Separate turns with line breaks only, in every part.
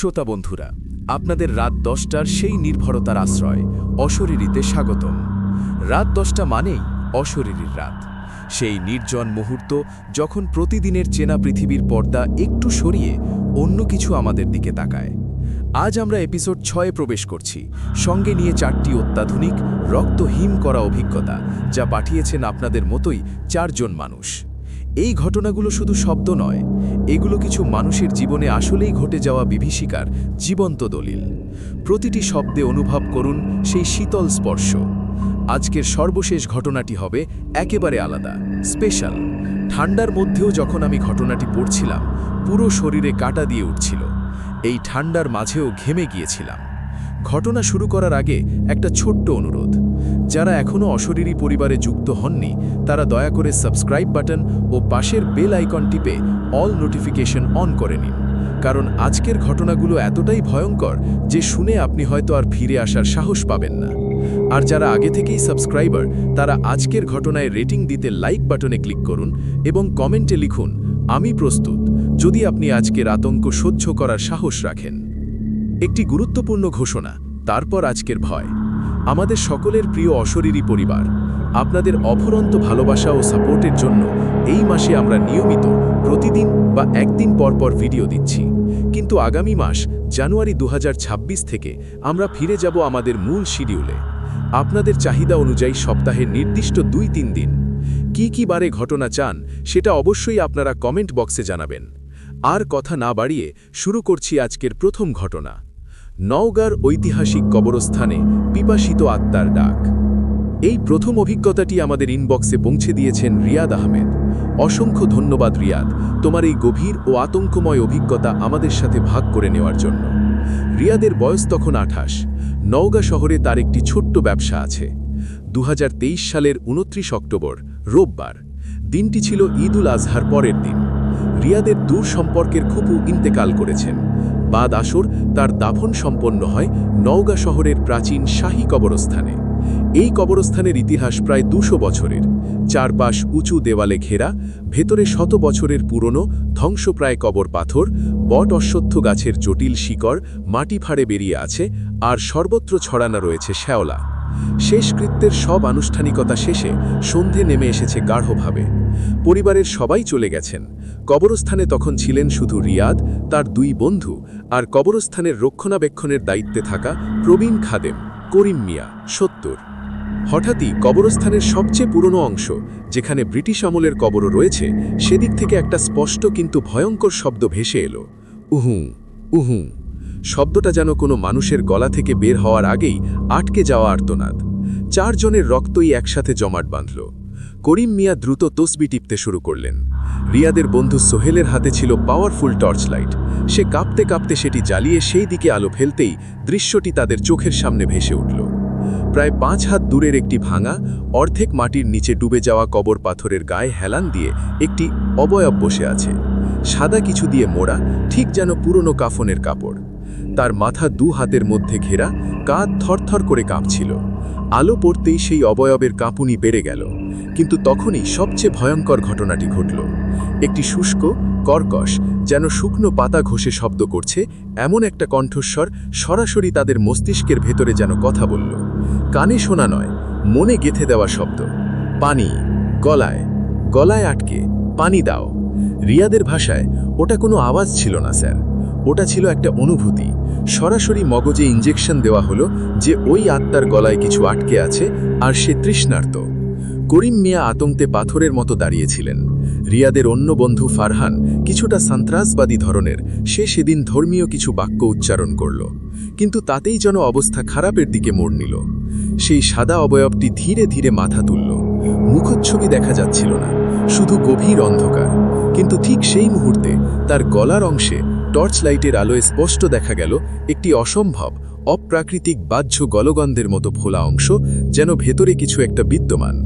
শ্রোতা বন্ধুরা, আপনাদের রাত 10টার সেই নির্ভরতার আশ্রয় অশরীরীতে স্বাগতম। রাত 10টা মানেই অশরীরীর রাত, সেই নির্জন মুহূর্ত যখন প্রতিদিনের চেনা পৃথিবীর পর্দা একটু সরিয়ে অন্য কিছু আমাদের দিকে তাকায়। আজ আমরা এপিসোড 6-এ প্রবেশ করছি, সঙ্গে নিয়ে 4টি অত্যাধুনিক রক্তহীন করা অভিজ্ঞতা, যা পাঠিয়েছেন আপনাদের মতোই 4 জন মানুষ। এই ঘটনাগুলো শুধু শব্দ নয়, এগুলো কিছু মানুষের জীবনে আসলেই ঘটে যাওয়া বিভীষিকার জীবন্ত দলিল। প্রতিটি শব্দে অনুভব করুন সেই শীতল স্পর্শ। আজকের সর্বশেষ ঘটনাটি হবে একেবারে আলাদা, স্পেশাল। ঠান্ডার মধ্যেও যখন আমি ঘটনাটি পড়ছিলাম, পুরো শরীরে কাঁটা দিয়ে উঠছিল। এই ঠান্ডার মাঝেও ঘেমে গিয়েছিলাম। ঘটনা শুরু করার আগে একটা ছোট্ট অনুরোধ, যারা এখনও অশরীরী পরিবারে যুক্ত হননি তারা দয়া করে সাবস্ক্রাইব বাটন ও পাশের বেল আইকন টিপে অল নোটিফিকেশন অন করে নিন, কারণ আজকের ঘটনাগুলো এতটাই ভয়ঙ্কর যে শুনে আপনি হয়তো আর ফিরে আসার সাহস পাবেন না। আর যারা আগে থেকেই সাবস্ক্রাইবার, তারা আজকের ঘটনায় রেটিং দিতে লাইক বাটনে ক্লিক করুন এবং কমেন্টে লিখুন, আমি প্রস্তুত, যদি আপনি আজকের আতঙ্ক সহ্য করার সাহস রাখেন। একটি গুরুত্বপূর্ণ ঘোষণা, তারপর আজকের ভয়। আমাদের সকলের প্রিয় অশরীরী পরিবার, আপনাদের অফুরন্ত ভালোবাসা ও সাপোর্টের জন্য এই মাসে আমরা নিয়মিত প্রতিদিন বা একদিন পর ভিডিও দিচ্ছি। কিন্তু আগামী মাস জানুয়ারি 2026 থেকে আমরা ফিরে যাব আমাদের মূল শিডিউলে। আপনাদের চাহিদা অনুযায়ী সপ্তাহের নির্দিষ্ট 2-3 দিন। কি বারে ঘটনা চান সেটা অবশ্যই আপনারা কমেন্ট বক্সে জানাবেন। আর কথা না বাড়িয়ে শুরু করছি আজকের প্রথম ঘটনা। নওগাঁর ঐতিহাসিক কবরস্থানে পিপাসিত আত্মার ডাক। এই প্রথম অভিজ্ঞতাটি আমাদের ইনবক্সে পৌঁছে দিয়েছেন রিয়াদ আহমেদ। অসংখ্য ধন্যবাদ রিয়াদ, তোমার এই গভীর ও আতঙ্কময় অভিজ্ঞতা আমাদের সাথে ভাগ করে নেওয়ার জন্য। রিয়াদের বয়স তখন 28। নওগাঁ শহরে তার একটি ছোট্ট ব্যবসা আছে। 2023 সালের 29 অক্টোবর, রোববার, দিনটি ছিল ঈদ উল আজহার পরের দিন। রিয়াদের দূর সম্পর্কের ফুপু ইন্তেকাল করেছেন। বাদ আসর তার দাফন সম্পন্ন হয় নওগাঁ শহরের প্রাচীন শাহী কবরস্থানে। এই কবরস্থানের ইতিহাস প্রায় 200 বছরের। চারপাশ উঁচু দেওয়ালে ঘেরা, ভেতরে 100 বছরের পুরনো ধ্বংসপ্রায় কবর পাথর, বট অশ্বত্থ গাছের জটিল শিকড় মাটি ফাড়ে বেরিয়ে আছে, আর সর্বত্র ছড়ানো রয়েছে শ্যাওলা। শেষকৃত্যের সব আনুষ্ঠানিকতা শেষে সন্ধে নেমে এসেছে গাঢ়ভাবে। পরিবারের সবাই চলে গেছেন। কবরস্থানে তখন ছিলেন শুধু রিয়াদ, তার 2 বন্ধু, আর কবরস্থানের রক্ষণাবেক্ষণের দায়িত্বে থাকা প্রবীণ খাদেম করিম মিয়া, 70। হঠাৎই কবরস্থানের সবচেয়ে পুরনো অংশ, যেখানে ব্রিটিশ আমলের কবরও রয়েছে, সেদিক থেকে একটা স্পষ্ট কিন্তু ভয়ঙ্কর শব্দ ভেসে এলো। উহু উহু। শব্দটা যেন কোনো মানুষের গলা থেকে বের হওয়ার আগেই আটকে যাওয়া আর্তনাদ। 4 জনের রক্তই একসাথে জমাট বাঁধল। করিম মিয়া দ্রুত তসবি টিপতে শুরু করলেন। রিয়াদের বন্ধু সোহেলের হাতে ছিল পাওয়ারফুল টর্চ লাইট। সে কাঁপতে কাঁপতে সেটি জ্বালিয়ে সেই দিকে আলো ফেলতেই দৃশ্যটি তাদের চোখের সামনে ভেসে উঠল। প্রায় 5 হাত দূরের একটি ভাঙা, অর্ধেক মাটির নিচে ডুবে যাওয়া কবর পাথরের গায়ে হেলান দিয়ে একটি অবয়ব বসে আছে। সাদা কিছু দিয়ে মোড়া, ঠিক যেন পুরনো কাফনের কাপড়। তার মাথা 2 হাতের মধ্যে ঘেরা, কাঁধ থরথর করে কাঁপছিল। আলো পড়তেই সেই অবয়বের কাঁপুনি বেড়ে গেল। কিন্তু তখনই সবচেয়ে ভয়ঙ্কর ঘটনাটি ঘটল। একটি শুষ্ক, কর্কশ, যেন শুকনো পাতা ঘষে শব্দ করছে এমন একটা কণ্ঠস্বর সরাসরি তাদের মস্তিষ্কের ভেতরে যেন কথা বলল। কানে শোনা নয়, মনে গেঁথে দেওয়া শব্দ। পানি, গলায় গলায় আটকে, পানি দাও। রিয়াদের ভাষায়, ওটা কোনো আওয়াজ ছিল না স্যার, ওটা ছিল একটা অনুভূতি। সরাসরি মগজে ইঞ্জেকশন দেওয়া হলো যে ওই আত্মার গলায় কিছু আটকে আছে, আর সে তৃষ্ণার্ত। করিম মিয়া আতঙ্কে পাথরের মতো দাঁড়িয়েছিলেন। রিয়াদের অন্য বন্ধু ফারহান, কিছুটা সন্ত্রাসবাদী ধরনের, সে সেদিন ধর্মীয় কিছু বাক্য উচ্চারণ করল, কিন্তু তাতেই যেন অবস্থা খারাপের দিকে মোড় নিল। সেই সাদা অবয়বটি ধীরে ধীরে মাথা তুলল। মুখচ্ছবি দেখা যাচ্ছিল না, শুধু গভীর অন্ধকার। কিন্তু ঠিক সেই মুহূর্তে তার গলার অংশে টর্চ লাইটের আলোয় স্পষ্ট দেখা গেল একটি অসম্ভব, অপ্রাকৃতিক বাহ্য গলগন্ধের মতো ফোলা অংশ, যেন ভেতরে কিছু একটা বিদ্যমান।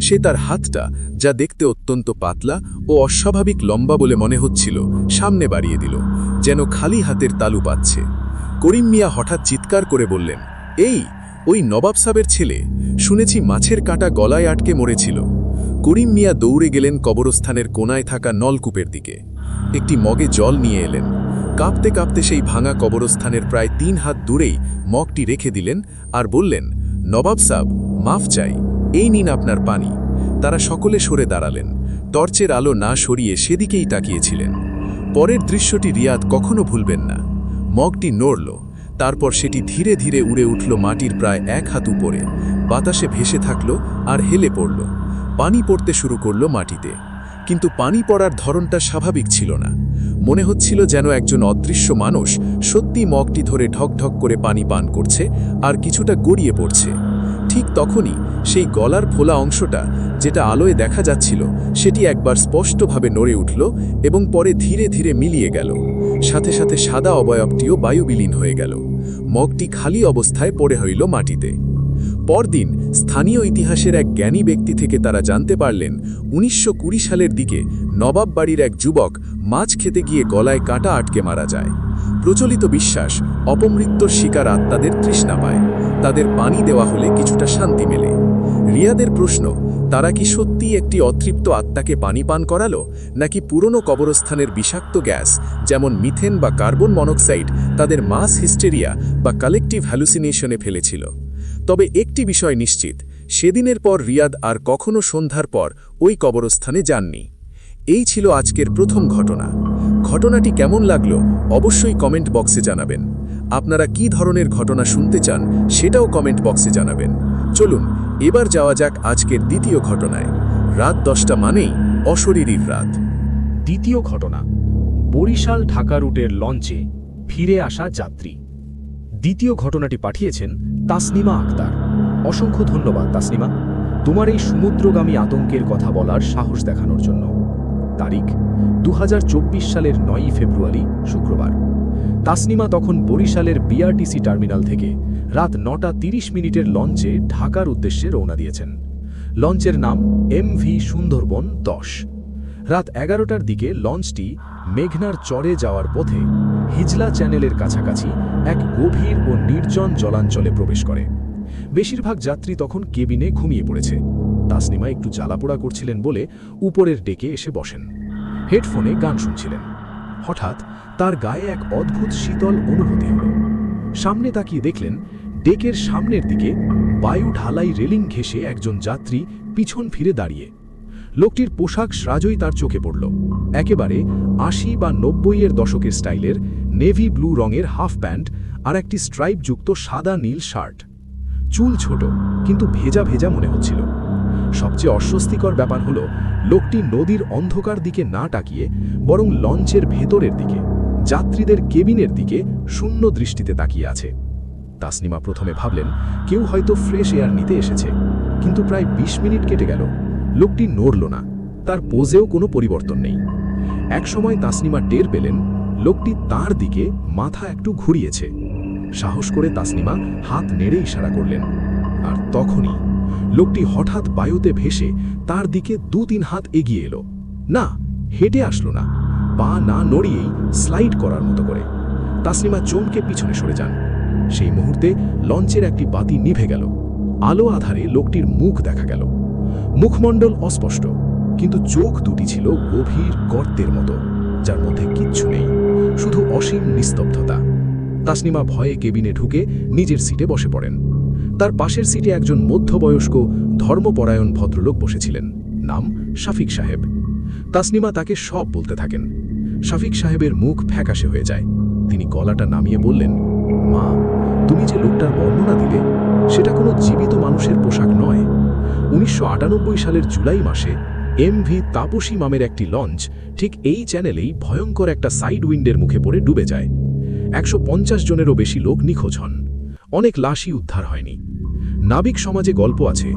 সে তার হাতটা, যা দেখতে অত্যন্ত পাতলা ও অস্বাভাবিক লম্বা বলে মনে হচ্ছিল, সামনে বাড়িয়ে দিল, যেন খালি হাতের তালু পাচ্ছে। করিম মিয়া হঠাৎ চিৎকার করে বললেন, এই, ওই নবাব সাহেবের ছেলে, শুনেছি মাছের কাঁটা গলায় আটকে মরেছিল। করিম মিয়া দৌড়ে গেলেন কবরস্থানের কোনায় থাকা নলকূপের দিকে। একটি মগে জল নিয়ে এলেন।
কাঁপতে কাঁপতে সেই ভাঙা কবরস্থানের প্রায় 3 হাত দূরেই মগটি রেখে দিলেন আর বললেন, নবাব সাব, মাফ চাই, এই নিন আপনার পানি। তারা সকলে সরে দাঁড়ালেন, টর্চের আলো না সরিয়ে সেদিকেই তাকিয়েছিলেন। পরের দৃশ্যটি রিয়াদ কখনো ভুলবেন না। মগটি নড়ল, তারপর সেটি ধীরে ধীরে উড়ে উঠল মাটির প্রায় 1 হাত উপরে, বাতাসে ভেসে থাকল আর হেলে পড়ল। পানি পড়তে শুরু করল মাটিতে, কিন্তু পানি পড়ার ধরনটা স্বাভাবিক ছিল না। মনে হচ্ছিল যেন একজন অদৃশ্য মানুষ সত্যি মগটি ধরে ঢকঢক করে পানি পান করছে আর কিছুটা গড়িয়ে পড়ছে। ঠিক তখনই সেই গলার ফোলা অংশটা, যেটা আলোয় দেখা যাচ্ছিল, সেটি একবার স্পষ্টভাবে নড়ে উঠল এবং পরে ধীরে ধীরে মিলিয়ে গেল। সাথে সাথে সাদা অবয়বটিও বায়ুবিলীন হয়ে গেল। মগটি খালি অবস্থায় পড়ে হইল মাটিতে। পরদিন স্থানীয় ইতিহাসের এক জ্ঞানী ব্যক্তি থেকে তারা জানতে পারলেন 1920 সালের দিকে নবাব বাড়ির এক যুবক মাছ খেতে গিয়ে গলায় কাঁটা আটকে মারা যায়। প্রচলিত বিশ্বাস, অপমৃত্যুর শিকার আত্মাদের তৃষ্ণা পায়, তাদের পানি দেওয়া হলে কিছুটা শান্তি মেলে। রিয়াদের প্রশ্ন, তারা কি সত্যিই একটি অতৃপ্ত আত্মাকে পানি পান করালো, নাকি পুরনো কবরস্থানের বিষাক্ত গ্যাস যেমন মিথেন বা কার্বন মনোক্সাইড তাদের মাস হিস্টেরিয়া বা কালেকটিভ হ্যালুসিনেশনে ফেলেছিল? তবে একটি বিষয় নিশ্চিত, সেদিনের পর রিয়াদ আর কখনো সন্ধ্যার পর ওই কবরস্থানে যাননি। এই ছিল আজকের প্রথম ঘটনা। ঘটনাটি কেমন লাগলো অবশ্যই কমেন্ট বক্সে জানাবেন। আপনারা কি ধরনের ঘটনা শুনতে চান সেটাও কমেন্ট বক্সে জানাবেন। চলুন এবার যাওয়া যাক আজকের দ্বিতীয় ঘটনায়। রাত 10টা মানেই অশরীরীর রাত।
দ্বিতীয় ঘটনা, বরিশাল ঢাকা রুটের লঞ্চে ফিরে আসা যাত্রী। দ্বিতীয় ঘটনাটি পাঠিয়েছেন তাসনিমা আক্তার। অসংখ্য ধন্যবাদ তাসনিমা, তোমার এই সমুদ্রগামী আতঙ্কের কথা বলার সাহস দেখানোর জন্য। তারিখ 2024 সালের 9 ফেব্রুয়ারি, শুক্রবার। তাসনিমা তখন বরিশালের বিআরটিসি টার্মিনাল থেকে রাত 9টা 30 মিনিটের লঞ্চে ঢাকার উদ্দেশ্যে রওনা দিয়েছেন। লঞ্চের নাম MV সুন্দরবন 10। রাত 11টার দিকে লঞ্চটি মেঘনার চরে যাওয়ার পথে হিজলা চ্যানেলের কাছাকাছি এক গভীর ও নির্জন জলাঞ্চলে প্রবেশ করে। বেশিরভাগ যাত্রী তখন কেবিনে ঘুমিয়ে পড়েছে। তাসনিমা একটু জ্বালাপোড়া করছিলেন বলে উপরের ডেকে এসে বসেন। হেডফোনে গান শুনছিলেন। হঠাৎ তার গায়ে এক অদ্ভুত শীতল অনুভূতি হল। সামনে তাকিয়ে দেখলেন ডেকের সামনের দিকে বায়ু ঢালাই রেলিং ঘেঁষে একজন যাত্রী পিছন ফিরে দাঁড়িয়ে। লোকটির পোশাক সাজই তার চোখে পড়ল। একেবারে 80 বা 90-এর দশকের স্টাইলের নেভি ব্লু রঙের হাফ প্যান্ট আর একটি স্ট্রাইপযুক্ত সাদা নীল শার্ট। চুল ছোট, কিন্তু ভেজা ভেজা মনে হচ্ছিল। সবচেয়ে অস্বস্তিকর ব্যাপার হলো লোকটি নদীর অন্ধকার দিকে না তাকিয়ে বরং লঞ্চের ভেতরের দিকে, যাত্রীদের কেবিনের দিকে শূন্য দৃষ্টিতে তাকিয়ে আছে। তাসনিমা প্রথমে ভাবলেন কেউ হয়তো ফ্রেশ এয়ার নিতে এসেছে, কিন্তু প্রায় 20 মিনিট কেটে গেল, লোকটি নড়ল না, তার পোজেও কোনো পরিবর্তন নেই। একসময় তাসনিমা টের পেলেন লোকটি তার দিকে মাথা একটু ঘুরিয়েছে। সাহস করে তাসনিমা হাত নেড়ে ইশারা করলেন, আর তখনই লোকটি হঠাৎ বায়ুতে ভেসে তার দিকে 2-3 হাত এগিয়ে এলো। না, হেঁটে আসলো না, পা না নড়িয়েই স্লাইড করার মতো করে। তাসনিমা চমকে পিছনে সরে যান। সেই মুহূর্তে লঞ্চের একটি বাতি নিভে গেল। আলো আধারে লোকটির মুখ দেখা গেল। মুখমণ্ডল অস্পষ্ট, কিন্তু চোখ দুটি ছিল গভীর গর্তের মতো, যার মধ্যে কিচ্ছু নেই, শুধু অসীম নিস্তব্ধতা। তাসনিমা ভয়ে কেবিনে ঢুকে নিজের সিটে বসে পড়েন। তার পাশের সিটে একজন মধ্যবয়স্ক ধর্মপরায়ণ ভদ্রলোক বসেছিলেন, নাম শাফিক সাহেব। তাসনিমা তাকে সব বলতে থাকেন। শাফিক সাহেবের মুখ ফ্যাকাশে হয়ে যায়। তিনি গলাটা নামিয়ে বললেন, মা, তুমি যে লোকটার বর্ণনা দিলে সেটা কোনো জীবিত মানুষের পোশাক নয়। 1998 সালের জুলাই মাসে MV তাপসী নামের একটি লঞ্চ ঠিক এই চ্যানেলেই ভয়ঙ্কর একটা সাইড উইন্ডের মুখে পড়ে ডুবে যায়। 150 জনেরও বেশি লোক নিখোঁজ হন। অনেক লাশই উদ্ধার হয়নি। নাবিক সমাজে গল্প আছে,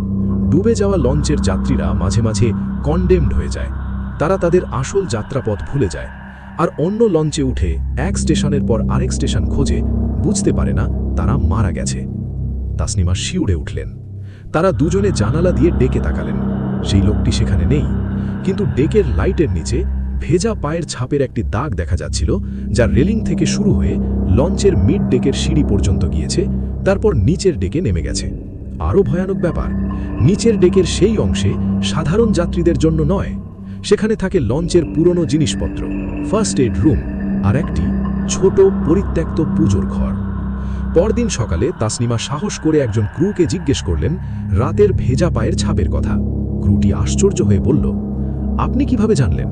ডুবে যাওয়া লঞ্চের যাত্রীরা মাঝে মাঝে কন্ডেমড হয়ে যায়। তারা তাদের আসল যাত্রাপথ ভুলে যায় আর অন্য লঞ্চে উঠে এক স্টেশনের পর আরেক স্টেশন খোঁজে, বুঝতে পারে না তারা মারা গেছে। তাসনিমা শিউরে উঠলেন। তারা দুজনে জানালা দিয়ে ডেকে তাকালেন। সেই লোকটি সেখানে নেই, কিন্তু ডেকের লাইটের নিচে ভেজা পায়ের ছাপের একটি দাগ দেখা যাচ্ছিল, যা রেলিং থেকে শুরু হয়ে লঞ্চের মিড ডেকের সিঁড়ি পর্যন্ত গিয়েছে, তারপর নিচের ডেকে নেমে গেছে। আরও ভয়ানক ব্যাপার, নিচের ডেকের সেই অংশে সাধারণ যাত্রীদের জন্য নয়, সেখানে থাকে লঞ্চের পুরনো জিনিসপত্র, ফার্স্ট এড রুম আর একটি ছোট পরিত্যক্ত পুজোর ঘর। পরদিন সকালে তাসনিমা সাহস করে একজন ক্রুকে জিজ্ঞেস করলেন রাতের ভেজা পায়ের ছাপের কথা। ক্রুটি আশ্চর্য হয়ে বলল, আপনি কিভাবে জানলেন?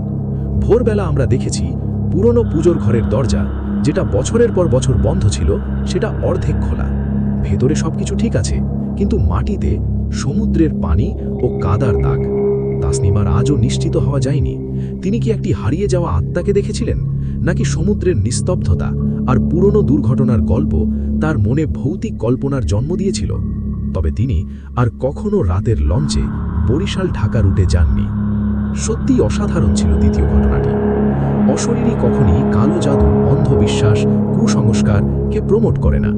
ভোরবেলা আমরা দেখেছি পুরনো পুজোর ঘরের দরজা, যেটা বছরের পর বছর বন্ধ ছিল, সেটা অর্ধেক খোলা। ভেতরে সবকিছু ঠিক আছে, কিন্তু মাটিতে সমুদ্রের পানি ও কাদার দাগ। তাসনিমার আজও নিশ্চিত হওয়া যায়নি তিনি কি একটি হারিয়ে যাওয়া আত্মাকে দেখেছিলেন, নাকি সমুদ্রের নিস্তব্ধতা আর পুরনো দুর্ঘটনার গল্প তার মনে ভৌতিক কল্পনার জন্ম দিয়েছিল। তবে তিনি আর কখনো রাতের লঞ্চে বরিশাল ঢাকা রুটে যাননি। সত্যিই অসাধারণ ছিল দ্বিতীয় ঘটনাটি। অশরীরী কখনই কালো জাদু, অন্ধবিশ্বাস, কুসংস্কারকে প্রমোট করে না।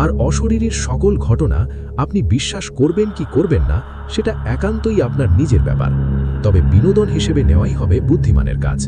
আর অশরীরীর সকল ঘটনা আপনি বিশ্বাস করবেন কি করবেন না, সেটা একান্তই আপনার নিজের ব্যাপার। তবে বিনোদন হিসেবে নেওয়াই হবে বুদ্ধিমানের কাজ।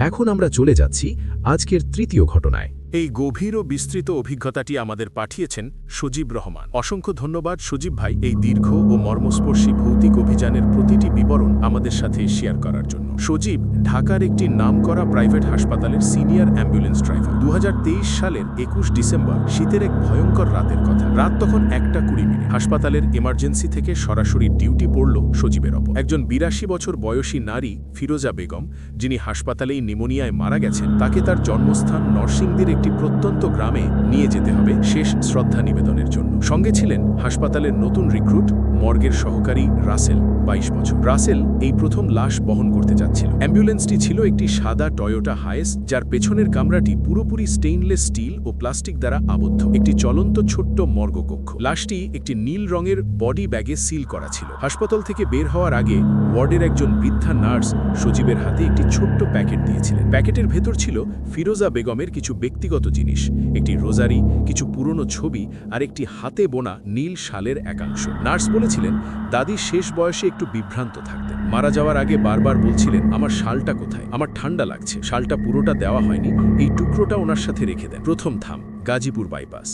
এখন আমরা চলে যাচ্ছি আজকের তৃতীয় ঘটনায়।
এই গভীর ও বিস্তৃত অভিজ্ঞতাটি আমাদের পাঠিয়েছেন সজীব রহমান। অসংখ্য ধন্যবাদ সজীব ভাই, এই দীর্ঘ ও মর্মস্পর্শী ভৌতিক অভিযানের প্রতিটি বিবরণ আমাদের সাথে শেয়ার করার জন্য। সজীব ঢাকার একটি নামকরা প্রাইভেট হাসপাতালের সিনিয়র অ্যাম্বুলেন্স ড্রাইভার। 2023 সালের 21 ডিসেম্বর শীতের এক ভয়ঙ্কর রাতের কথা। রাত তখন 1:20। হাসপাতালের এমার্জেন্সি থেকে সরাসরি ডিউটি পড়ল সজীবের ওপর। একজন 82 বছর বয়সী নারী ফিরোজা বেগম, যিনি হাসপাতালেই নিউমোনিয়ায় মারা গেছেন, তাকে তার জন্মস্থান নরসিংদীর একটি প্রত্যন্ত গ্রামে নিয়ে যেতে হবে শেষ শ্রদ্ধা নিবেদনের জন্য। সঙ্গে ছিলেন হাসপাতালের নতুন রিক্রুট, মর্গের সহকারী রাসেল, 22 বছর। রাসেল এই প্রথম লাশ বহন করতে যাচ্ছিল। অ্যাম্বুলেন্সটি ছিল একটি সাদা টয়োটা হায়েস, যার পেছনের কামরাটি পুরোপুরি স্টেইনলেস স্টিল ও প্লাস্টিক দ্বারা আবদ্ধ। একটি চলন্ত ছোট্ট মর্গ কক্ষ। লাশটি একটি নীল রঙের বডি ব্যাগে সিল করা ছিল। হাসপাতাল থেকে বের হওয়ার আগে ওয়ার্ডের একজন বৃদ্ধা নার্স সজীবের হাতে একটি ছোট্ট প্যাকেট দিয়েছিলেন। প্যাকেটের ভেতর ছিল ফিরোজা বেগমের কিছু ব্যক্তিগত জিনিস, একটি রোজারি, কিছু পুরনো ছবি আর একটি হাতে বোনা নীল শালের একাংশ। নার্স বলেছিলেন দাদি শেষ বয়সে একটু বিভ্রান্ত থাকতেন। মারা যাওয়ার আগে বারবার বলছিলেন, আমার শালটা কোথায়, আমার ঠান্ডা লাগছে। শালটা পুরোটা দেওয়া হয়নি, এই টুকরোটা ওনার সাথে রেখে দেন। প্রথম থাম গাজীপুর বাইপাস।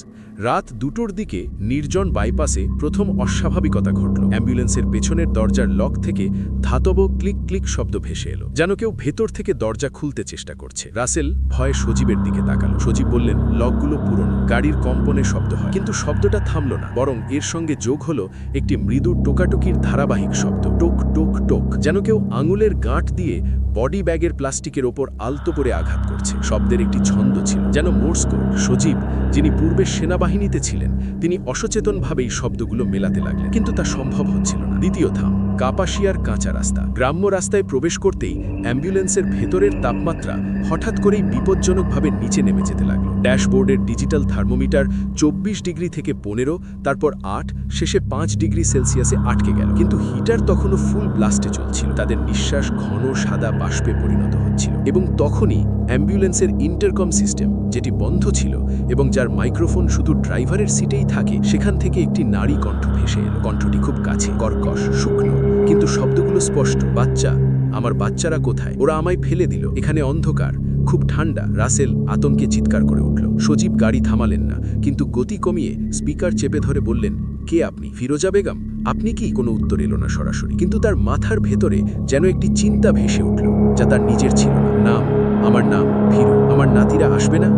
রাত 2টোর দিকে নির্জন বাইপাসে প্রথম অস্বাভাবিকতা ঘটল। অ্যাম্বুলেন্সের পেছনের দরজার লক থেকে ধাতব ক্লিক ক্লিক শব্দ ভেসে এলো, যেন কেউ ভেতর থেকে দরজা খুলতে চেষ্টা করছে। রাসেল ভয়ে সজীবের দিকে তাকালো। সজীব বললেন, লকগুলো পুরনো, গাড়ির কম্পনে শব্দ হয়। কিন্তু শব্দটা থামল না, বরং এর সঙ্গে যোগ হলো একটি মৃদু টোকাটুকির ধারাবাহিক শব্দ, টোক টোক টোক, যেন কেউ আঙুলের গাঁট দিয়ে বডি ব্যাগের প্লাস্টিকের ওপর আলতো করে আঘাত করছে। শব্দের একটি ছন্দ ছিল, যেন মোর্স কোড। সজীব, যিনি পূর্বে সেনাবাহিনীতে ছিলেন, তিনি অসচেতনভাবেই শব্দগুলো মেলাতে লাগলেন, কিন্তু তা সম্ভব হচ্ছিল না। দ্বিতীয় থাম কাপাসিয়ার কাঁচা রাস্তা। গ্রাম্য রাস্তায় প্রবেশ করতেই অ্যাম্বুলেন্সের ভেতরের তাপমাত্রা হঠাৎ করেই বিপজ্জনকভাবে নিচে নেমে যেতে লাগল। ড্যাশবোর্ডের ডিজিটাল থার্মোমিটার 24 ডিগ্রি থেকে 15, তারপর 8, শেষে 5 ডিগ্রি সেলসিয়াসে আটকে গেল। কিন্তু হিটার তখনও ফুল ব্লাস্টে চলছিল। তাদের নিঃশ্বাস ঘন সাদা বাষ্পে পরিণত হচ্ছিল। এবং তখনই অ্যাম্বুলেন্সের ইন্টারকম সিস্টেম, যেটি বন্ধ ছিল এবং যার মাইক্রোফোন শুধু ড্রাইভারের সিটেই থাকে, সেখান থেকে একটি নারী কণ্ঠ ভেসে এলো। কণ্ঠটি খুব কাছে, কর্কশ, শুকনো, কিন্তু শব্দগুলো স্পষ্ট। বাচ্চা, আমার বাচ্চারা কোথায়? ওরা আমায় ফেলে দিল, এখানে অন্ধকার, খুব ঠান্ডা। রাসেল আতঙ্কে চিৎকার করে উঠল। সজীব গাড়ি থামালেন না, কিন্তু গতি কমিয়ে স্পিকার চেপে ধরে বললেন, কে আপনি? ফিরোজা বেগম? আপনি কি? কোনো উত্তর এলো না সরাসরি, কিন্তু তার মাথার ভেতরে যেন একটি চিন্তা ভেসে উঠল, যা তার নিজের ছিল না। নাম, আমার নাম ফিরো। আমার নাতিরা আসবে না?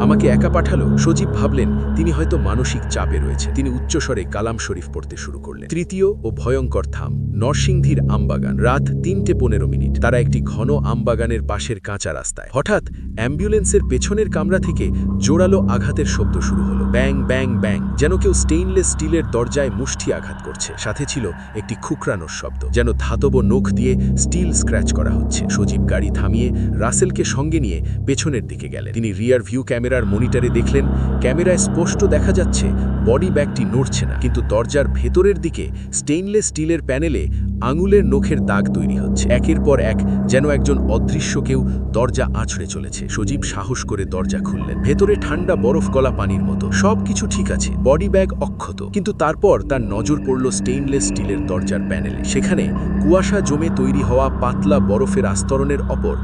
আমাকে একা পাঠালো। সজীব ভাবলেন তিনি হয়তো মানসিক চাপে রয়েছে। তিনি উচ্চস্বরে কালাম শরীফ পড়তে শুরু করলেন। তৃতীয় ও ভয়ঙ্কর থাম নরসিংদীর আমবাগান। রাত 3:15। তারা একটি ঘন আমবাগানের পাশের কাঁচা রাস্তায়। হঠাৎ অ্যাম্বুলেন্সের পেছনের কামরা থেকে জোরালো আঘাতের শব্দ শুরু হলো, ব্যাং ব্যাং ব্যাং, যেন কেউ স্টেইনলেস স্টিলের দরজায় মুষ্টি আঘাত করছে। সাথে ছিল একটি খুকরানোর শব্দ, যেন ধাতব নখ দিয়ে স্টিল স্ক্র্যাচ করা হচ্ছে। সজীব গাড়ি থামিয়ে রাসেলকে সঙ্গে নিয়ে পেছনের দিকে গেলেন। তিনি রিয়ার ভিউ ক্যামেরার মনিটরে দেখলেন, ক্যামেরায় স্পষ্ট দেখা যাচ্ছে বডি ব্যাগটি নড়ছে না, কিন্তু দরজার ভেতরের দিকে স্টেইনলেস স্টিলের প্যানেলে আঙুলের নখের দাগ তৈরি হচ্ছে। একের পর এক, যেন একজন অদৃশ্য কেউ দরজা আঁচড়ে চলেছে। সজীব সাহস করে দরজা খুললেন। ভেতরে ঠান্ডা বরফ গলা পানির মতো। সবকিছু ঠিক আছে, বডি ব্যাগ অক্ষত, কিন্তু তারপর তার নজর পড়ল স্টেইনলেস স্টিলের দরজার প্যানেলে। সেখানে কুয়াশা জমে তৈরি হওয়া পাতলা বরফের আস্তরণের ওপর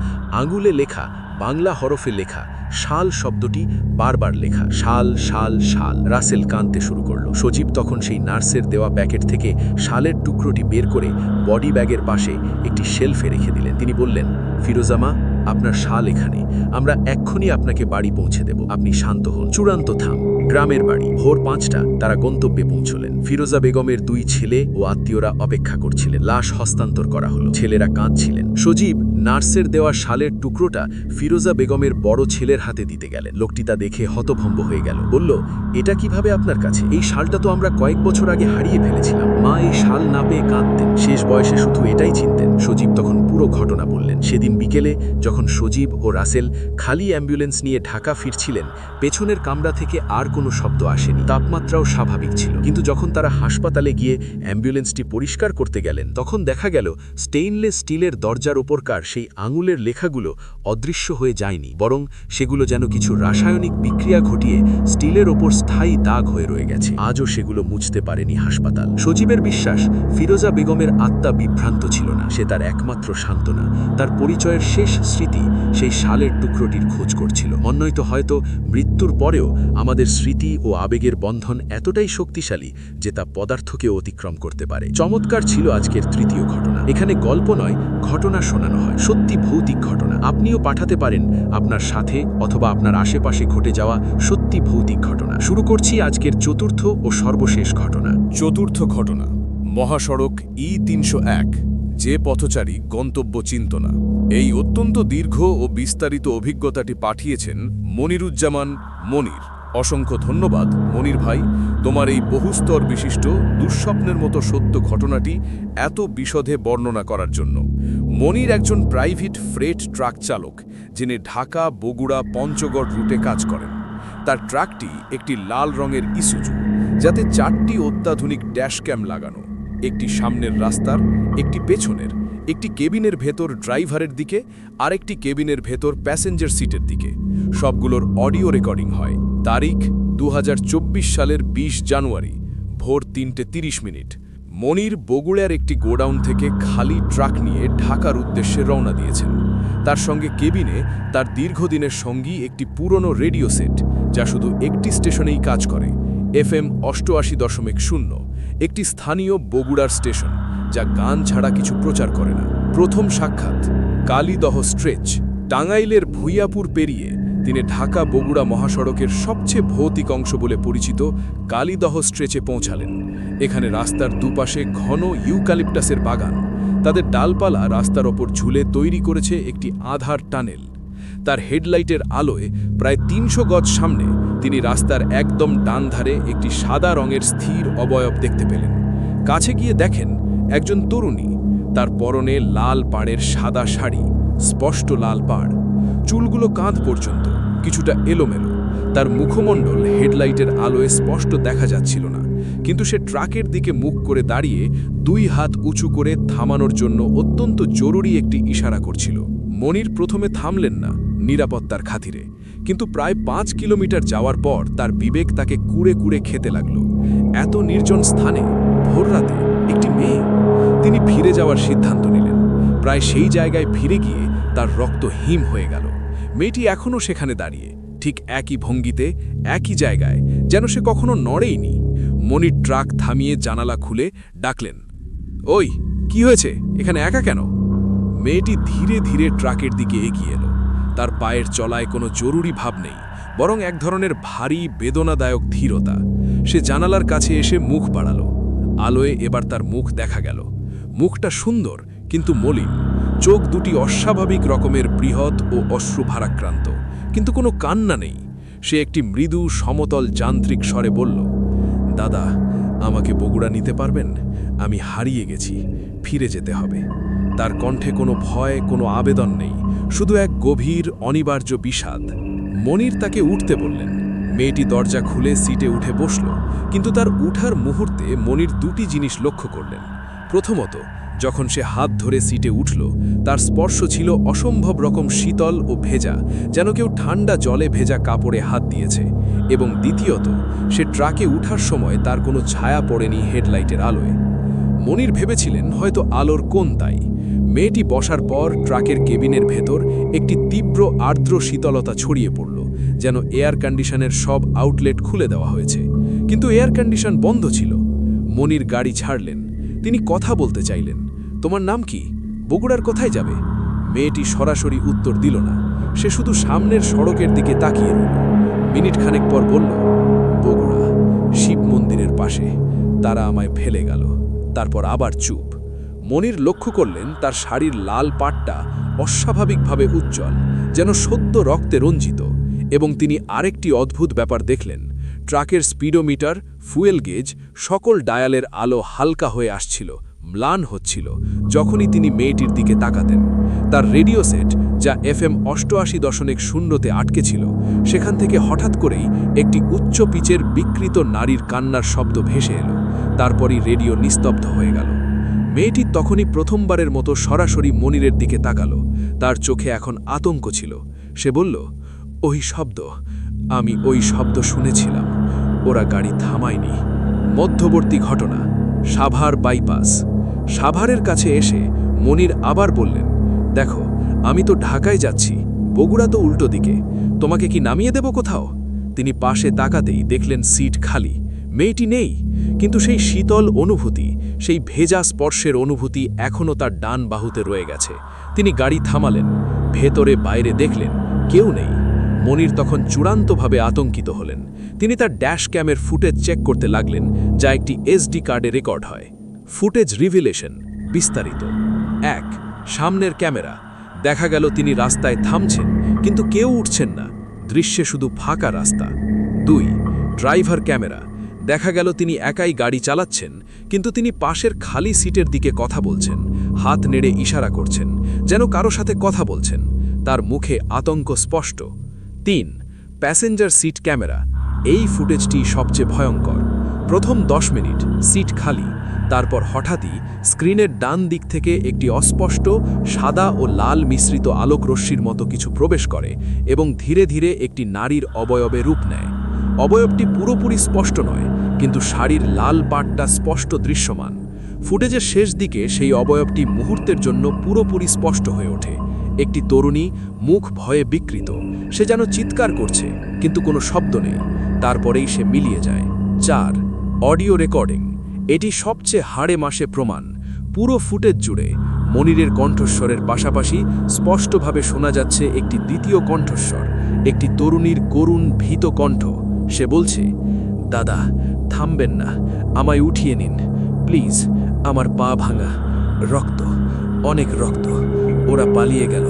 আঙুলে লেখা, বাংলা হরফে লেখা, শাল শব্দটি বারবার লেখা, শাল শাল শাল। রাসেল কাঁদতে শুরু করলো। সজীব তখন সেই নার্সের দেওয়া প্যাকেট থেকে শালের টুকরোটি বের করে বডি ব্যাগের পাশে একটি শেলফে রেখে দিলেন। তিনি বললেন, ফিরোজামা,
আপনার শাল এখানে, আমরা এক্ষুনি আপনাকে বাড়ি পৌঁছে দেব। আপনি শান্ত হন। চূড়ান্ত থাম। গ্রামের বাড়ি। ভোর 5টা তারা গন্তব্যে পৌঁছলেন। ফিরোজা বেগমের 2 ছেলে ও আত্মীয়রা অপেক্ষা করছিলেন। লাশ হস্তান্তর করা হলো। ছেলেরা কাঁদছিলেন। সজীব নার্সের দেওয়া শালের টুকরোটা ফিরোজা বেগমের বড় ছেলের হাতে দিতে গেলেন। লোকটি তা দেখে হতভম্ব হয়ে গেল। বলল, এটা কিভাবে আপনার কাছে? এই শালটা তো আমরা কয়েক বছর আগে হারিয়ে ফেলেছিলাম। মা এই শাল না পেয়ে কাঁদতেন। শেষ বয়সে শুধু এটাই চিনতেন। সজীব তখন পুরো ঘটনা বললেন। সেদিন বিকেলে যখন সজীব ও রাসেল খালি অ্যাম্বুলেন্স নিয়ে ঢাকা ফিরছিলেন, পেছনের কামরা থেকে আর কোনো শব্দ আসেনি। তাপমাত্রাও স্বাভাবিক ছিল। কিন্তু যখন তারা হাসপাতালে গিয়ে অ্যাম্বুলেন্সটি পরিষ্কার করতে গেলেন, তখন দেখা গেল স্টেইনলেস স্টিলের দরজার ওপরকার সেই আঙুলের লেখাগুলো অদৃশ্য হয়ে যায়নি, বরং সেগুলো যেন কিছু রাসায়নিক বিক্রিয়া ঘটিয়ে স্টিলের ওপর স্থায়ী দাগ হয়ে রয়ে গেছে। আজও সেগুলো মুছতে পারেনি হাসপাতাল। সজীবের বিশ্বাস, ফিরোজা বেগমের আত্মা বিভ্রান্ত ছিল না। সে তার একমাত্র সান্ত্বনা, তার পরিচয়ের শেষ স্মৃতি সেই শালের টুকরোটির খোঁজ করছিল। নয়তো হয়তো মৃত্যুর পরেও আমাদের স্মৃতি ও আবেগের বন্ধন এতটাই শক্তিশালী যে তা পদার্থকে অতিক্রম করতে পারে। চমৎকার ছিল আজকের তৃতীয় ঘটনা। এখানে গল্প নয়, ঘটনা শোনানো হয়, সত্যি ভৌতিক ঘটনা। আপনিও পাঠাতে পারেন আপনার সাথে অথবা আপনার আশেপাশে ঘটে যাওয়া সত্যি ভৌতিক ঘটনা। শুরু করছি আজকের চতুর্থ ও সর্বশেষ ঘটনা।
চতুর্থ ঘটনা, মহাসড়ক E301, যে পথচারী গন্তব্য চিনত না। এই অত্যন্ত দীর্ঘ ও বিস্তারিত অভিজ্ঞতাটি পাঠিয়েছেন মনিরুজ্জামান মনির। অসংখ্য ধন্যবাদ মনির ভাই, তোমার এই বহুস্তর বিশিষ্ট দুঃস্বপ্নের মতো সত্য ঘটনাটি এত বিশদে বর্ণনা করার জন্য। মনির একজন প্রাইভেট ফ্রেট ট্রাক চালক, যিনি ঢাকা, বগুড়া, পঞ্চগড় রুটে কাজ করেন। তার ট্রাকটি একটি লাল রঙের ইসুজু, যাতে 4টি অত্যাধুনিক ড্যাশ ক্যাম লাগানো, একটি সামনের রাস্তার, একটি পেছনের, একটি কেবিনের ভেতর ড্রাইভারের দিকে, আরেকটি কেবিনের ভেতর প্যাসেঞ্জার সিটের দিকে। সবগুলোর অডিও রেকর্ডিং হয়। তারিখ 2024 সালের 20 জানুয়ারি, ভোর 3:30। মনির বগুড়ার একটি গোডাউন থেকে খালি ট্রাক নিয়ে ঢাকার উদ্দেশ্যে রওনা দিয়েছেন। তার সঙ্গে কেবিনে তার দীর্ঘদিনের সঙ্গী একটি পুরনো রেডিও সেট, যা শুধু একটি স্টেশনেই কাজ করে, FM 88.0, একটি স্থানীয় বগুড়ার স্টেশন, যা গান ছাড়া কিছু প্রচার করে না। প্রথম সাক্ষাৎ, কালীদহ স্ট্রেচ। টাঙ্গাইলের ভুইয়াপুর পেরিয়ে তিনি ঢাকা বগুড়া মহাসড়কের সবচেয়ে ভৌতিক অংশ বলে পরিচিত কালীদহ স্ট্রেচে পৌঁছালেন। এখানে রাস্তার দুপাশে ঘন ইউক্যালিপটাসের বাগান। তাদের ডালপালা রাস্তার ওপর ঝুলে তৈরি করেছে একটি আধার টানেল। তার হেডলাইটের আলোয় প্রায় 300 গজ সামনে তিনি রাস্তার একদম ডান ধারে একটি সাদা রঙের স্থির অবয়ব দেখতে পেলেন। কাছে গিয়ে দেখেন একজন তরুণী। তার পরনে লাল পাড়ের সাদা শাড়ি, স্পষ্ট লাল পাড়, চুলগুলো কাঁধ পর্যন্ত, কিছুটা এলোমেলো। তার মুখমণ্ডল হেডলাইটের আলোয় স্পষ্ট দেখা যাচ্ছিল না, কিন্তু সে ট্রাকের দিকে মুখ করে দাঁড়িয়ে 2 হাত উঁচু করে থামানোর জন্য অত্যন্ত জরুরি একটি ইশারা করছিল। মনির প্রথমে থামলেন না, নিরাপত্তার খাতিরে, কিন্তু প্রায় 5 কিলোমিটার যাওয়ার পর তার বিবেক তাকে কুড়ে কুড়ে খেতে লাগল। এত নির্জন স্থানে ভোররাতে একটি মেয়ে। তিনি ফিরে যাওয়ার সিদ্ধান্ত নিলেন। প্রায় সেই জায়গায় ফিরে গিয়ে তার রক্ত হিম হয়ে গেল। মেয়েটি এখনও সেখানে দাঁড়িয়ে, ঠিক একই ভঙ্গিতে, একই জায়গায়, যেন সে কখনো নড়েইনি। মনির ট্রাক থামিয়ে জানালা খুলে ডাকলেন, ওই, কি হয়েছে? এখানে একা কেন? মেয়েটি ধীরে ধীরে ট্রাকের দিকে এগিয়ে এলো। তার পায়ের চলায় কোনো জরুরি ভাব নেই, বরং এক ধরনের ভারী বেদনাদায়ক ধীরতা। সে জানালার কাছে এসে মুখ বাড়ালো। আলোয় এবার তার মুখ দেখা গেল। মুখটা সুন্দর কিন্তু মলিন, চোখ দুটি অস্বাভাবিক রকমের বৃহৎ ও অশ্রুভারাক্রান্ত, কিন্তু কোনো কান্না নেই। সে একটি মৃদু সমতল যান্ত্রিক স্বরে বলল, দাদা, আমাকে বগুড়া নিতে পারবেন? আমি হারিয়ে গেছি, ফিরে যেতে হবে। তার কণ্ঠে কোনো ভয়, কোনো আবেদন নেই, শুধু এক গভীর অনিবার্য বিষাদ। মনির তাকে উঠতে বললেন। মেয়েটি দরজা খুলে সিটে উঠে বসল, কিন্তু তার উঠার মুহূর্তে মনির 2টি জিনিস লক্ষ্য করলেন। প্রথমত, যখন সে হাত ধরে সিটে উঠল, তার স্পর্শ ছিল অসম্ভব রকম শীতল ও ভেজা, যেন কেউ ঠান্ডা জলে ভেজা কাপড়ে হাত দিয়েছে। এবং দ্বিতীয়ত, সে ট্রাকে উঠার সময় তার কোনো ছায়া পড়েনি হেডলাইটের আলোয়। মনির ভেবেছিলেন হয়তো আলোর কোণ তাই। মেয়েটি বসার পর ট্রাকের কেবিনের ভেতর একটি তীব্র আর্দ্র শীতলতা ছড়িয়ে পড়ল, যেন এয়ার কন্ডিশনের সব আউটলেট খুলে দেওয়া হয়েছে। কিন্তু এয়ার কন্ডিশন বন্ধ ছিল। মনির গাড়ি ছাড়লেন। তিনি কথা বলতে চাইলেন। তোমার নাম কি? বগুড়ার কোথায় যাবে?
মেয়েটি সরাসরি উত্তর দিল না, সে শুধু সামনের সড়কের দিকে তাকিয়ে রইল। মিনিট খানেক পর বলল, বগুড়া, শিব মন্দিরের পাশে, তারা আমায় ফেলে গেল। তারপর আবার চুপ। মনির লক্ষ্য করলেন তার শাড়ির লাল পাটটা অস্বাভাবিকভাবে উজ্জ্বল, যেন সদ্য রক্তে রঞ্জিত। এবং তিনি আরেকটি অদ্ভুত ব্যাপার দেখলেন, ট্রাকের স্পিডোমিটার, ফুয়েল গেজ, সকল ডায়ালের আলো হালকা হয়ে আসছিল, ম্লান হচ্ছিল যখনই তিনি মেয়েটির দিকে তাকাতেন। তার রেডিও সেট, যা FM 88.0-তে আটকে ছিল, সেখান থেকে হঠাৎ করেই একটি উচ্চ পিচের বিকৃত নারীর কান্নার শব্দ ভেসে এলো। তারপরই রেডিও নিস্তব্ধ হয়ে গেল। মেয়েটি তখনই প্রথমবারের মতো সরাসরি মনিরের দিকে তাকালো। তার চোখে এখন আতঙ্ক ছিল। সে বলল, ওই শব্দ, আমি ওই শব্দ শুনেছিলাম। ওরা গাড়ি থামায়নি। মধ্যবর্তী ঘটনা, সাভার বাইপাস। সাভারের কাছে এসে মনির আবার বললেন, দেখো, আমি তো ঢাকায় যাচ্ছি, বগুড়া তো উল্টো দিকে, তোমাকে কি নামিয়ে দেব কোথাও? তিনি পাশে তাকাতেই দেখলেন সিট খালি, মেয়েটি নেই। কিন্তু সেই শীতল অনুভূতি, সেই ভেজা স্পর্শের অনুভূতি এখনও তার ডান বাহুতে রয়ে গেছে। তিনি গাড়ি থামালেন, ভেতরে বাইরে দেখলেন কেউ নেই। মনির তখন চূড়ান্তভাবে আতঙ্কিত হলেন। তিনি তার ড্যাশ ক্যামের ফুটেজ চেক করতে লাগলেন, যা একটি SD কার্ডে রেকর্ড হয়। ফুটেজ রিভিলেশন, বিস্তারিত। 1. সামনের ক্যামেরা, দেখা গেল তিনি রাস্তায় থামছেন, কিন্তু কেউ উঠছেন না, দৃশ্যে শুধু ফাঁকা রাস্তা। 2. ড্রাইভার ক্যামেরা, দেখা গেল তিনি একাই গাড়ি চালাচ্ছেন, কিন্তু তিনি পাশের খালি সিটের দিকে কথা বলছেন, হাত নেড়ে ইশারা করছেন, যেন কারো সাথে কথা বলছেন। তার মুখে আতঙ্ক স্পষ্ট। 3. প্যাসেঞ্জার সিট ক্যামেরা, এই ফুটেজটি সবচেয়ে ভয়ঙ্কর। প্রথম 10 মিনিট সিট খালি, তারপর হঠাৎই স্ক্রিনের ডান দিক থেকে একটি অস্পষ্ট সাদা ও লাল মিশ্রিত আলোকরশ্মির মতো কিছু প্রবেশ করে এবং ধীরে ধীরে একটি নারীর অবয়বে রূপ নেয়। অবয়বটি পুরোপুরি স্পষ্ট নয়, কিন্তু শাড়ির লাল পাটটা স্পষ্ট দৃশ্যমান। ফুটেজের শেষ দিকে সেই অবয়বটি মুহূর্তের জন্য পুরোপুরি স্পষ্ট হয়ে ওঠে। একটি তরুণী, মুখ ভয়ে বিকৃত, সে যেন চিৎকার করছে, কিন্তু কোনো শব্দ নেই। তারপরেই সে মিলিয়ে যায়। 4. অডিও রেকর্ডিং, এটি সবচেয়ে হাড়ে মাসে প্রমাণ। পুরো ফুটেজ জুড়ে মনিরের কণ্ঠস্বরের পাশাপাশি স্পষ্টভাবে শোনা যাচ্ছে একটি দ্বিতীয় কণ্ঠস্বর, একটি তরুণীর করুণ ভীত কণ্ঠ। সে বলছে, দাদা, থামবেন না, আমায় উঠিয়ে নিন প্লিজ, আমার পা ভাঙা, রক্ত, অনেক রক্ত, ওরা পালিয়ে গেল,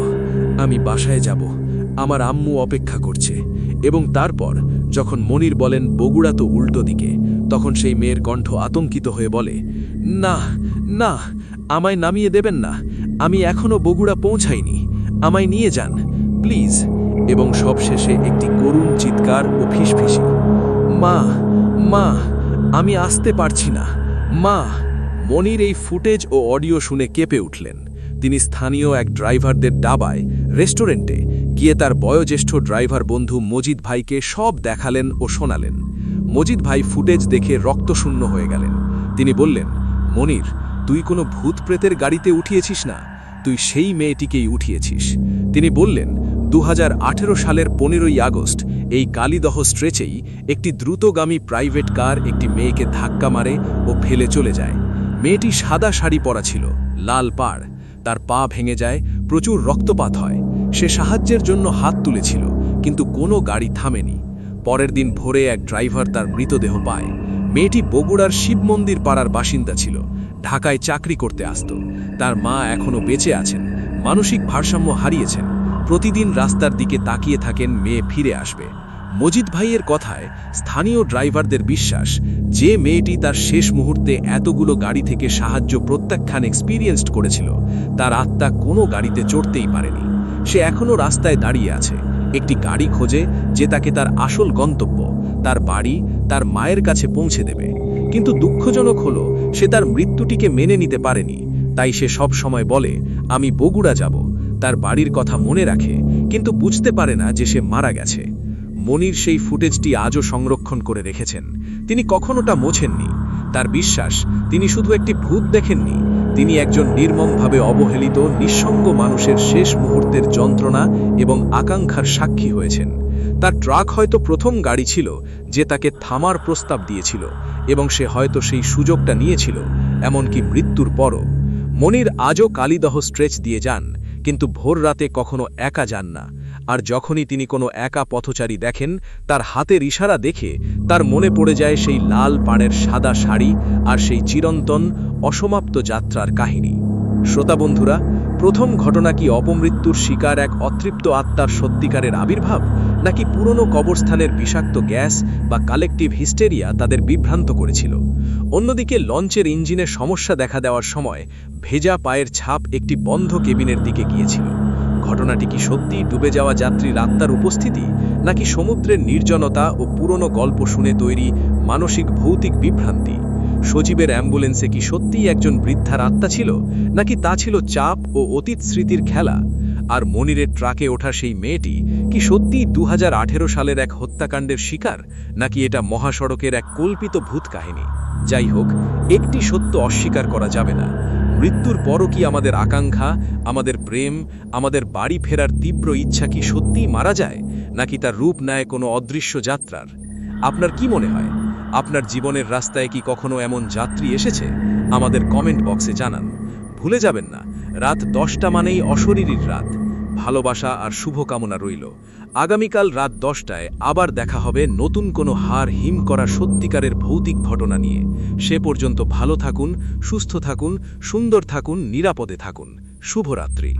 আমি বাসায় যাব, আমার আম্মু অপেক্ষা করছে। এবং তারপর যখন মনির বলেন বগুড়া তো উল্টো দিকে, তখন সেই মেয়ের কণ্ঠ আতঙ্কিত হয়ে বলে, না না, আমায় নামিয়ে দেবেন না, আমি এখনো বগুড়া পৌঁছাইনি, আমায় নিয়ে যান প্লিজ। এবং সবশেষে একটি করুণ চিৎকার ও ফিসফিসি, মা মা, আমি আসতে পারছি না, মা। মনির এই ফুটেজ ও অডিও শুনে কেঁপে উঠলেন। তিনি স্থানীয় এক ড্রাইভারদের ডাবায়, রেস্টুরেন্টে গিয়ে তার বয়োজ্যেষ্ঠ ড্রাইভার বন্ধু মজিদ ভাইকে সব দেখালেন ও শোনালেন। মজিদ ভাই ফুটেজ দেখে রক্তশূন্য হয়ে গেলেন। তিনি বললেন, মনির, তুই কোনো ভূত প্রেতের গাড়িতে উঠিয়েছিস না, তুই সেই মেয়েটিকেই উঠিয়েছিস। তিনি বললেন, 2018 সালের 15ই আগস্ট এই কালীদহ স্ট্রেচেই একটি দ্রুতগামী প্রাইভেট কার একটি মেয়েকে ধাক্কা মারে ও ফেলে চলে যায়। মেয়েটি সাদা শাড়ি পরা ছিল, লাল পাড়, তার পা ভেঙে যায়, প্রচুর রক্তপাত হয়। সে সাহায্যের জন্য হাত তুলেছিল, কিন্তু কোনো গাড়ি থামেনি। পরের দিন ভোরে এক ড্রাইভার তার মৃতদেহ পায়। মেয়েটি বগুড়ার শিব মন্দির পাড়ার বাসিন্দা ছিল, ঢাকায় চাকরি করতে আসত। তার মা এখনও বেঁচে আছেন, মানসিক ভারসাম্য হারিয়েছেন, প্রতিদিন রাস্তার দিকে তাকিয়ে থাকেন মেয়ে ফিরে আসবে। মজিদ ভাইয়ের কথায় স্থানীয় ড্রাইভারদের বিশ্বাস, যে মেয়েটি তার শেষ মুহূর্তে এতগুলো গাড়ি থেকে সাহায্য প্রত্যাখ্যান এক্সপিরিয়েন্সড করেছিল, তার আত্মা কোনো গাড়িতে চড়তেই পারেনি। সে এখনও রাস্তায় দাঁড়িয়ে আছে, একটি গাড়ি খোঁজে যে তাকে তার আসল গন্তব্য, তার বাড়ি, তার মায়ের কাছে পৌঁছে দেবে। কিন্তু দুঃখজনক হলো, সে তার মৃত্যুটিকে মেনে নিতে পারেনি। তাই সে সব সময় বলে, আমি বগুড়া যাব। তার বাড়ির কথা মনে রাখে, কিন্তু বুঝতে পারে না যে সে মারা গেছে। মনির সেই ফুটেজটি আজও সংরক্ষণ করে রেখেছেন। তিনি কখনোটা মোছেননি। তার বিশ্বাস, তিনি শুধু একটি ভূত দেখেননি, তিনি একজন নির্মমভাবে অবহেলিত নিঃসঙ্গ মানুষের শেষ মুহূর্তের যন্ত্রণা এবং আকাঙ্ক্ষার সাক্ষী হয়েছেন। তার ট্রাক হয়তো প্রথম গাড়ি ছিল যে তাকে থামার প্রস্তাব দিয়েছিল, এবং সে হয়তো সেই সুযোগটা নিয়েছিল, এমনকি মৃত্যুর পরও। মনির আজও কালীদহ স্ট্রেচ দিয়ে যান, কিন্তু ভোর রাতে কখনো একা যান না, আর যখনই তিনি কোনো একা পথচারী দেখেন, তার হাতের ইশারা দেখে তার মনে পড়ে যায় সেই লাল পাড়ের সাদা শাড়ি আর সেই চিরন্তন অসমাপ্ত যাত্রার কাহিনী। শ্রোতা বন্ধুরা, প্রথম ঘটনা কি অপমৃত্যুর শিকার এক অতৃপ্ত আত্মার সত্যিকারের আবির্ভাব, নাকি পুরনো কবরস্থানের বিষাক্ত গ্যাস বা কালেকটিভ হিস্টেরিয়া তাদের বিভ্রান্ত করেছিল? অন্যদিকে লঞ্চের ইঞ্জিনে সমস্যা দেখা দেওয়ার সময় ভেজা পায়ের ছাপ একটি বন্ধ কেবিনের দিকে গিয়েছিল। ঘটনাটি কি সত্যি ডুবে যাওয়া যাত্রীর আত্মার উপস্থিতি, নাকি সমুদ্রের নির্জনতা ও পুরনো গল্প শুনে তৈরি মানসিক ভৌতিক বিভ্রান্তি? সজীবের অ্যাম্বুলেন্সে কি সত্যিই একজন বৃদ্ধার আত্মা ছিল, নাকি তা ছিল চাপ ও অতীত স্মৃতির খেলা? আর মনিরের ট্রাকে ওঠা সেই মেয়েটি কি সত্যিই 2018 সালের এক হত্যাকাণ্ডের শিকার, নাকি এটা মহাসড়কের এক কল্পিত ভূত কাহিনী? যাই হোক, একটি সত্য অস্বীকার করা যাবে না: মৃত্যুর পরও কি আমাদের আকাঙ্ক্ষা, আমাদের প্রেম, আমাদের বাড়ি ফেরার তীব্র ইচ্ছা কি সত্যিই মারা যায়, নাকি তার রূপ নেয় কোনো অদৃশ্য যাত্রার? আপনার কি মনে হয়? আপনার জীবনের রাস্তায় কি কখনো এমন যাত্রী এসেছে? আমাদের কমেন্ট বক্সে জানান। ভুলে যাবেন না, রাত 10টা মানেই অশরীরীর রাত। ভালোবাসা আর শুভকামনা রইল। আগামীকাল রাত 10টায় আবার দেখা হবে নতুন কোনো হাড় হিম করা সত্যিকারের ভৌতিক ঘটনা নিয়ে। সে পর্যন্ত ভালো থাকুন, সুস্থ থাকুন, সুন্দর থাকুন, নিরাপদে থাকুন। শুভরাত্রি।